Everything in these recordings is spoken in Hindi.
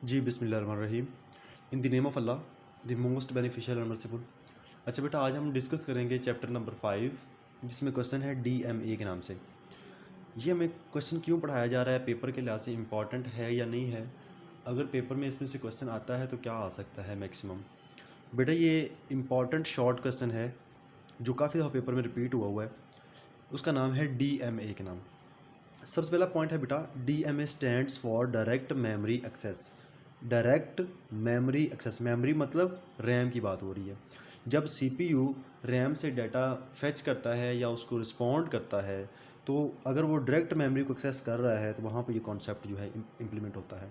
जी बिस्मिल्लाहिर्रहमानिर्रहीम। In the name of Allah, the most beneficial and merciful. अच्छा बेटा, आज हम डिस्कस करेंगे चैप्टर नंबर 5, जिसमें क्वेश्चन है DMA के नाम से। ये हमें क्वेश्चन क्यों पढ़ाया जा रहा है, पेपर के लिहाज से इम्पॉर्टेंट है या नहीं है, अगर पेपर में इसमें से क्वेश्चन आता है तो क्या आ सकता है मैक्सिमम। बेटा ये इम्पॉर्टेंट शॉर्ट क्वेश्चन है जो काफ़ी दफ़ा पेपर में रिपीट हुआ है। उसका नाम है DMA के नाम। सबसे पहला पॉइंट है बेटा, DMA stands for direct memory access. Direct memory access, memory मतलब रैम की बात हो रही है। जब CPU रैम से डाटा फेच करता है या उसको रिस्पॉन्ड करता है, तो अगर वो डायरेक्ट मेमोरी को एक्सेस कर रहा है तो वहाँ पर ये कॉन्सेप्ट जो है इम्प्लीमेंट होता है।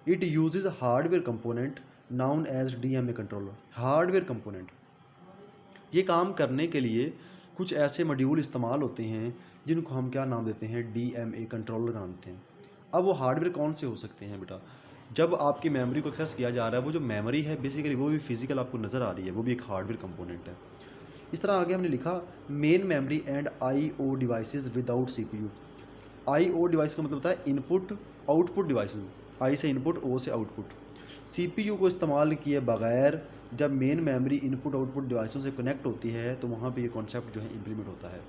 It uses hardware component known as DMA controller. Hardware component, ये काम करने के लिए कुछ ऐसे मॉड्यूल इस्तेमाल होते हैं जिनको हम क्या नाम देते हैं, DMA कंट्रोलर नाम देते हैं। अब वो हार्डवेयर कौन से हो सकते हैं बेटा, जब आपकी मेमोरी को एक्सेस किया जा रहा है, वो जो मेमोरी है बेसिकली वो भी फिजिकल आपको नज़र आ रही है, वो भी एक हार्डवेयर कंपोनेंट है। इस तरह आगे हमने लिखा main memory and IO devices without CPU। IO device का मतलब होता है इनपुट आउटपुट डिवाइसेस, I से इनपुट, O से आउटपुट। CPU को इस्तेमाल किए बगैर जब मेन मेमोरी इनपुट आउटपुट डिवाइसों से कनेक्ट होती है तो वहाँ पे ये कॉन्सेप्ट जो है इम्प्लीमेंट होता है।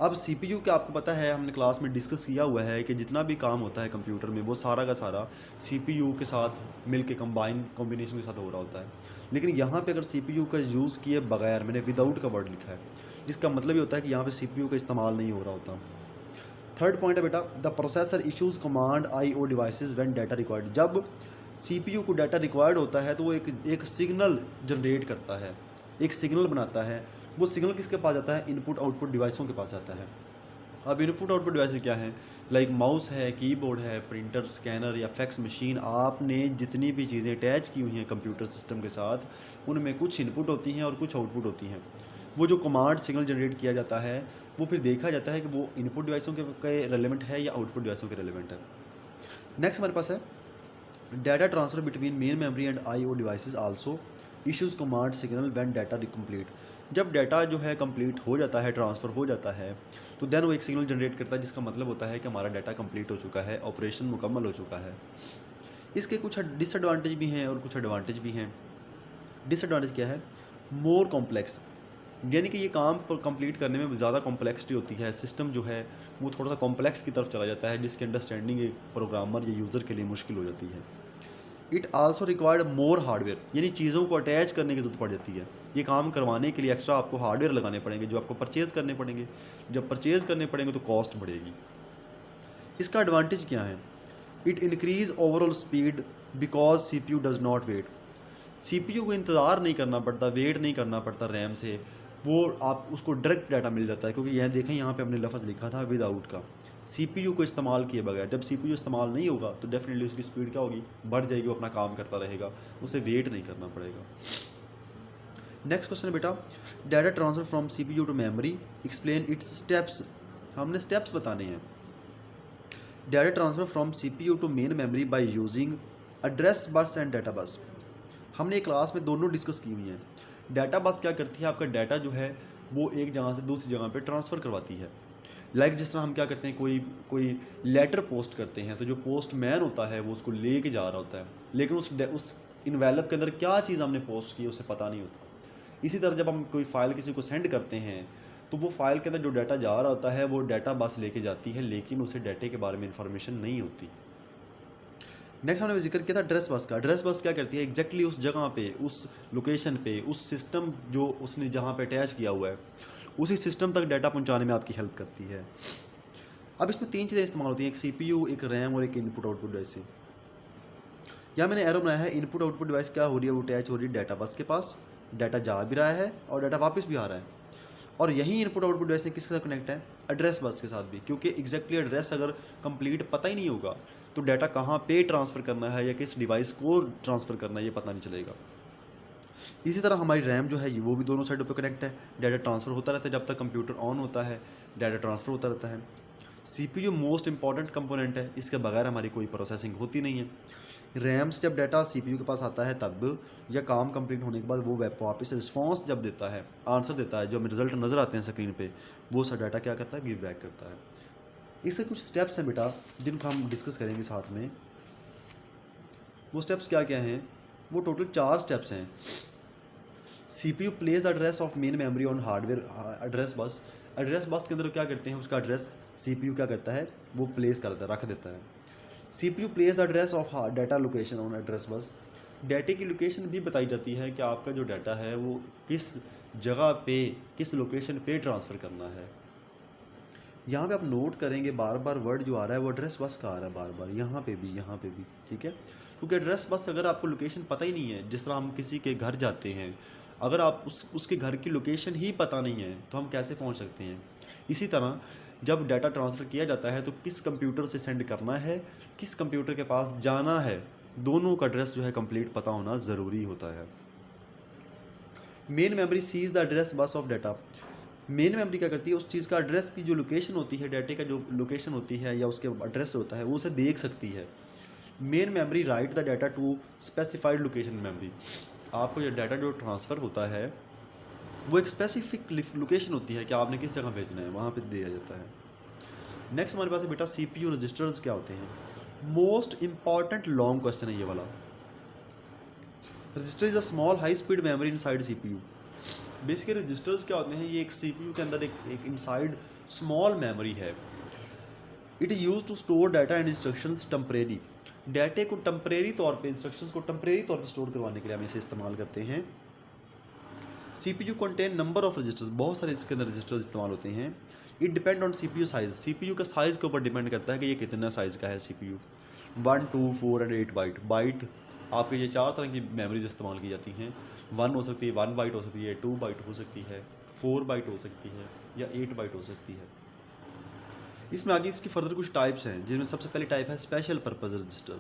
अब CPU का आपको पता है, हमने क्लास में डिस्कस किया हुआ है कि जितना भी काम होता है कंप्यूटर में वो सारा का सारा CPU के साथ मिल के कॉम्बिनेशन के साथ हो रहा होता है। लेकिन यहाँ पे अगर CPU का यूज़ किए बगैर, मैंने विदाउट का वर्ड लिखा है, जिसका मतलब ये होता है कि यहाँ पे CPU का इस्तेमाल नहीं हो रहा होता। थर्ड पॉइंट है बेटा, the processor issues command IO devices when data required. जब CPU को डाटा रिक्वायर्ड होता है तो वो एक सिग्नल जनरेट करता है, एक सिग्नल बनाता है। वो सिग्नल किसके पास जाता है, इनपुट आउटपुट डिवाइसों के पास जाता है। अब इनपुट आउटपुट डिवाइस क्या हैं, लाइक माउस है, कीबोर्ड है, प्रिंटर, स्कैनर या फैक्स मशीन। आपने जितनी भी चीज़ें अटैच की हुई हैं कंप्यूटर सिस्टम के साथ, उनमें कुछ इनपुट होती हैं और कुछ आउटपुट होती हैं। वो जो कमांड सिग्नल जनरेट किया जाता है वो फिर देखा जाता है कि वो इनपुट डिवाइसों के रेलिवेंट है या आउटपुट डिवाइसों के रेलिवेंट है। नेक्स्ट हमारे पास है data transfer between main memory and IO devices also issues command signal when data complete. जब डाटा जो है कंप्लीट हो जाता है, ट्रांसफ़र हो जाता है, तो देन वो एक सिग्नल जनरेट करता है जिसका मतलब होता है कि हमारा डाटा कंप्लीट हो चुका है, ऑपरेशन मुकम्मल हो चुका है। इसके कुछ डिसएडवांटेज भी हैं और कुछ एडवांटेज भी हैं। डिसएडवांटेज क्या है, मोर कॉम्प्लेक्स, यानी कि ये काम पर कंप्लीट करने में ज़्यादा कॉम्प्लेक्सिटी होती है। सिस्टम जो है वो थोड़ा सा कॉम्प्लेक्स की तरफ चला जाता है, जिसकी अंडरस्टैंडिंग एक प्रोग्रामर या यूज़र के लिए मुश्किल हो जाती है। It also required more hardware, यानी चीज़ों को अटैच करने की ज़रूरत पड़ जाती है। ये काम करवाने के लिए एक्स्ट्रा आपको हार्डवेयर लगाने पड़ेंगे जो आपको परचेज़ करने पड़ेंगे। जब परचेज़ करने पड़ेंगे तो कॉस्ट बढ़ेगी। इसका एडवांटेज क्या है, it increase overall speed because CPU does not wait. CPU को इंतज़ार नहीं करना पड़ता, वेट नहीं करना पड़ता रैम से, वो आप उसको डायरेक्ट डाटा मिल जाता है। क्योंकि यह देखें यहाँ पे हमने लफ्ज़ लिखा था विदाउट का, CPU को इस्तेमाल किए बगैर। जब CPU इस्तेमाल नहीं होगा तो डेफिनेटली उसकी स्पीड क्या होगी, बढ़ जाएगी, वो अपना काम करता रहेगा, उसे वेट नहीं करना पड़ेगा। नेक्स्ट क्वेश्चन है बेटा, data transfer from CPU to memory, explain its steps. हमने स्टेप्स बताने हैं। Data transfer from CPU to main memory by using address bus and data bus. हमने क्लास में दोनों डिस्कस की हुई हैं। डाटा बस क्या करती है, आपका डाटा जो है वो एक जगह से दूसरी जगह पे ट्रांसफ़र करवाती है। लाइक जिस तरह हम क्या करते हैं, कोई कोई लेटर पोस्ट करते हैं तो जो पोस्टमैन होता है वो उसको लेके जा रहा होता है, लेकिन उस इन्वेलप के अंदर क्या चीज़ हमने पोस्ट की उसे पता नहीं होता। इसी तरह जब हम कोई फ़ाइल किसी को सेंड करते हैं तो वो फ़ाइल के अंदर जो डाटा जा रहा होता है वो डाटा बस लेके जाती है, लेकिन उसे डाटे के बारे में इंफॉर्मेशन नहीं होती। नेक्स्ट हमने जिक्र किया था ड्रेस बस का। ड्रेस बस क्या करती है, एग्जैक्टली उस जगह पे, उस लोकेशन पे, उस सिस्टम जो उसने जहाँ पे अटैच किया हुआ है उसी सिस्टम तक डाटा पहुँचाने में आपकी हेल्प करती है। अब इसमें 3 चीज़ें इस्तेमाल होती हैं, एक CPU, एक रैम और एक इनपुट आउटपुट डिवाइस। यहाँ मैंने एरो बनाया है, इनपुट आउटपुट डिवाइस क्या हो रही है, वो अटैच हो रही है डाटा बस के पास, डाटा जा भी रहा है और डाटा वापस भी आ रहा है। और यही इनपुट आउटपुट डिवाइस किसके साथ कनेक्ट है, एड्रेस बस के साथ भी, क्योंकि एग्जैक्टली एड्रेस अगर कंप्लीट पता ही नहीं होगा तो डाटा कहाँ पे ट्रांसफ़र करना है या किस डिवाइस को ट्रांसफ़र करना है ये पता नहीं चलेगा। इसी तरह हमारी रैम जो है ये वो भी दोनों साइडों पे कनेक्ट है, डाटा ट्रांसफ़र होता रहता है जब तक कंप्यूटर ऑन होता है, डाटा ट्रांसफ़र होता रहता है। CPU मोस्ट इंपॉर्टेंट कंपोनेंट है, इसके बगैर हमारी कोई प्रोसेसिंग होती नहीं है। रैम से जब डाटा CPU के पास आता है तब, या काम कंप्लीट होने के बाद वो वेब वापस रिस्पॉन्स जब देता है, आंसर देता है, जो हमें रिजल्ट नज़र आते हैं स्क्रीन पे, वो सा डाटा क्या करता है, गिव बैक करता है। इसके कुछ स्टेप्स हैं बेटा जिनको हम डिस्कस करेंगे साथ में। वो स्टेप्स क्या क्या हैं, वो टोटल 4 स्टेप्स हैं। CPU place the address of main memory on hardware address bus. Address bus के अंदर क्या करते हैं, उसका एड्रेस CPU क्या करता है, वो प्लेस करता है, रख देता है। CPU place the address of data location on address bus. डाटे की लोकेशन भी बताई जाती है कि आपका जो डाटा है वो किस जगह पे, किस लोकेशन पे ट्रांसफ़र करना है। यहाँ पे आप नोट करेंगे बार बार वर्ड जो आ रहा है वो एड्रेस बस का आ रहा है बार बार, यहाँ पे भी, यहाँ पे भी, ठीक है। क्योंकि एड्रेस बस अगर आपको लोकेशन पता ही नहीं है, जिस तरह हम किसी के घर जाते हैं, अगर आप उसके घर की लोकेशन ही पता नहीं है तो हम कैसे पहुँच सकते हैं। इसी तरह जब डाटा ट्रांसफ़र किया जाता है तो किस कंप्यूटर से सेंड करना है, किस कंप्यूटर के पास जाना है, दोनों का एड्रेस जो है कंप्लीट पता होना ज़रूरी होता है। Main memory sees the address bus of data. Main memory क्या करती है, उस चीज़ का एड्रेस की जो लोकेशन होती है, डाटे का जो लोकेशन होती है या उसके एड्रेस होता है, वो उसे देख सकती है। Main memory write the data to specified location memory. आपको ये डाटा जो ट्रांसफ़र होता है वो एक स्पेसिफिक लोकेशन होती है कि आपने किस जगह भेजना है, वहाँ पे दिया जाता है। नेक्स्ट हमारे पास है बेटा CPU रजिस्टर्स क्या होते हैं। मोस्ट इंपॉर्टेंट लॉन्ग क्वेश्चन है ये वाला। Register is a small high speed memory inside CPU। Basically registers क्या होते हैं, ये एक CPU के अंदर एक इनसाइड स्मॉल मेमोरी है। It is use to store data and instructions temporary. डाटे को टेम्परेरी तौर पे, इंस्ट्रक्शंस को टेम्परेरी तौर पे स्टोर करवाने के लिए हम इसे इस्तेमाल करते हैं। CPU contain number of registers, बहुत सारे इसके अंदर रजिस्टर्स इस्तेमाल होते हैं। It depend on CPU size. CPU का साइज़ के ऊपर डिपेंड करता है कि ये कितना साइज़ का है CPU। 1, 2, 4 and 8 bite. बाइट आपके ये 4 तरह की मेमोरीज इस्तेमाल की जाती हैं। 1 हो सकती है, 1 बाइट हो सकती है, 2 बाइट हो सकती है, 4 बाइट हो सकती है या 8 बाइट हो सकती है। इसमें आगे इसकी फर्दर कुछ टाइप्स हैं, जिनमें सबसे पहली टाइप है स्पेशल पर्पज़ रजिस्टर,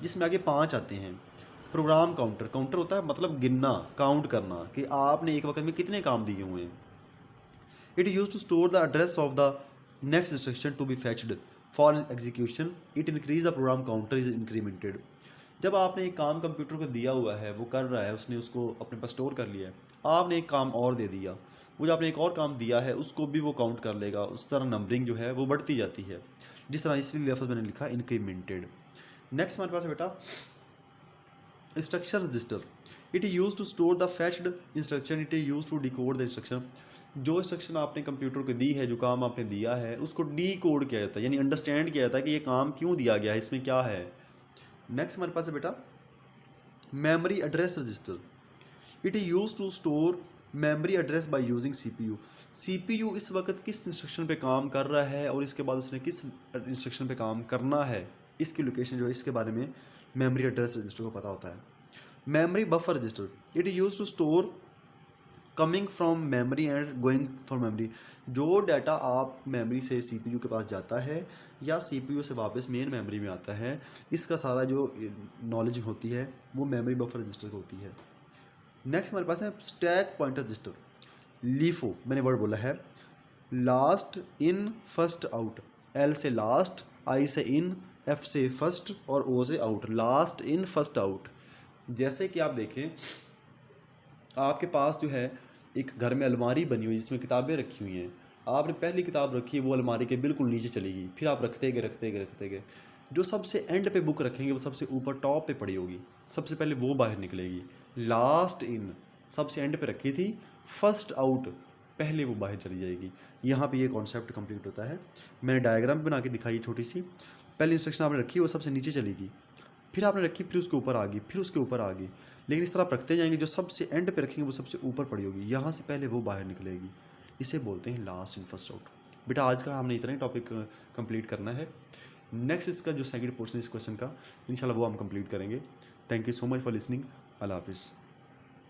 जिसमें आगे 5 आते हैं। प्रोग्राम काउंटर, काउंटर होता है मतलब गिनना, काउंट करना कि आपने एक वक्त में कितने काम दिए हुए हैं। It use to store the address of the next instruction to be fetched for execution. It increase the program counter is incremented. जब आपने एक काम कंप्यूटर को दिया हुआ है, वो कर रहा है, उसने उसको अपने पास स्टोर कर लिया है, आपने एक काम और दे दिया, वो जो आपने एक और काम दिया है उसको भी वो काउंट कर लेगा। उस तरह नंबरिंग जो है वो बढ़ती जाती है, जिस तरह इसलिए लफ्ज़ मैंने लिखा इंक्रीमेंटेड। नेक्स्ट हमारे पास है बेटा instruction register. It is use to store the fetched instruction. It is use to decode the instruction. जो इंस्ट्रक्शन आपने कंप्यूटर को दी है, जो काम आपने दिया है, उसको डी कोड किया जाता है, यानी अंडरस्टैंड किया जाता है कि ये काम क्यों दिया गया है, इसमें क्या है। नेक्स्ट हमारे पास है बेटा memory address register. It is use to store memory address by using CPU। CPU इस वक्त किस इंस्ट्रक्शन पे काम कर रहा है और इसके बाद उसने किस इंस्ट्रक्शन पे काम करना है, इसकी लोकेशन जो है, इसके बारे में मेमोरी एड्रेस रजिस्टर को पता होता है। Memory buffer register. It is use to store coming from memory and going from memory. जो डाटा आप मेमोरी से CPU के पास जाता है या CPU से वापस मेन मेमोरी में आता है, इसका सारा जो नॉलेज होती है वो मेमोरी बफर रजिस्टर को होती है। नेक्स्ट हमारे पास है स्टैक पॉइंटर रजिस्टर। लीफो मैंने वर्ड बोला है, last in first out. L से लास्ट, I से इन, F से फर्स्ट और O से out. Last in first out. जैसे कि आप देखें, आपके पास जो है एक घर में अलमारी बनी हुई जिसमें किताबें रखी हुई हैं। आपने पहली किताब रखी, वो अलमारी के बिल्कुल नीचे चली गई, फिर आप रखते गए। जो सबसे एंड पे बुक रखेंगे वो सबसे ऊपर टॉप पे पड़ी होगी, सबसे पहले वो बाहर निकलेगी। लास्ट इन सबसे एंड पे रखी थी, फर्स्ट आउट पहले वो बाहर चली जाएगी। यहाँ पे ये कॉन्सेप्ट कंप्लीट होता है। मैंने डायग्राम बना के दिखाई छोटी सी। पहली इंस्ट्रक्शन आपने रखी, वो सबसे नीचे चलेगी, फिर आपने रखी, फिर उसके ऊपर आ गई, फिर उसके ऊपर आ गई। लेकिन इस तरह आप रखते जाएंगे, जो सबसे एंड पे रखेंगे वो सबसे ऊपर पड़ी होगी, यहाँ से पहले वो बाहर निकलेगी। इसे बोलते हैं लास्ट इन फर्स्ट आउट। बेटा आज का हमने इतना ही टॉपिक कंप्लीट करना है। नेक्स्ट इसका जो सेकंड पोर्शन इस क्वेश्चन का, इंशाल्लाह वो हम कंप्लीट करेंगे। Thank you so much for listening. अल्लाह हाफिज़।